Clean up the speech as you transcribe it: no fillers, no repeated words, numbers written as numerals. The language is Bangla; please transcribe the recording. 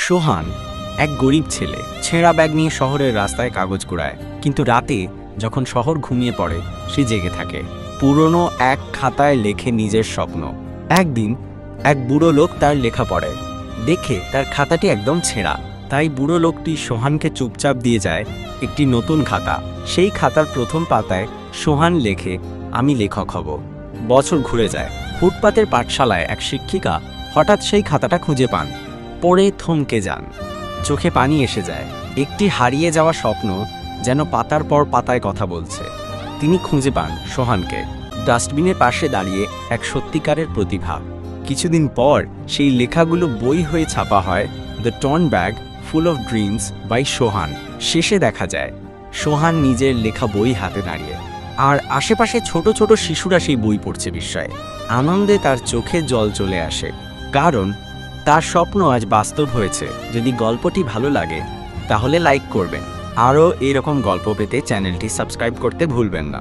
সোহান এক গরিব ছেলে, ছেঁড়া ব্যাগ নিয়ে শহরের রাস্তায় কাগজ কুড়ায়। কিন্তু রাতে যখন শহর ঘুমিয়ে পড়ে, সে জেগে থাকে। পুরনো এক খাতায় লেখে নিজের স্বপ্ন। একদিন এক বুড়ো লোক তার লেখা পড়ে, দেখে তার খাতাটি একদম ছেঁড়া। তাই বুড়ো লোকটি সোহানকে চুপচাপ দিয়ে যায় একটি নতুন খাতা। সেই খাতার প্রথম পাতায় সোহান লেখে, আমি লেখক হব। বছর ঘুরে যায়। ফুটপাতের পাঠশালায় এক শিক্ষিকা হঠাৎ সেই খাতাটা খুঁজে পান। পড়ে থমকে যান, চোখে পানি এসে যায়। একটি হারিয়ে যাওয়া স্বপ্ন যেন পাতার পর পাতায় কথা বলছে। তিনি খুঁজে পান সোহানকে, ডাস্টবিনের পাশে দাঁড়িয়ে, এক সত্যিকারের প্রতিভা। কিছুদিন পর সেই লেখাগুলো বই হয়ে ছাপা হয়, the torn bag full of dreams by Sohan. শেষে দেখা যায় সোহান নিজের লেখা বই হাতে দাঁড়িয়ে, আর আশেপাশে ছোট ছোট শিশুরা সেই বই পড়ছে বিস্ময়ে। আনন্দে তার চোখে জল চলে আসে, কারণ তার স্বপ্ন আজ বাস্তব হয়েছে। যদি গল্পটি ভালো লাগে তাহলে লাইক করবেন। আরও এরকম গল্প পেতে চ্যানেলটি সাবস্ক্রাইব করতে ভুলবেন না।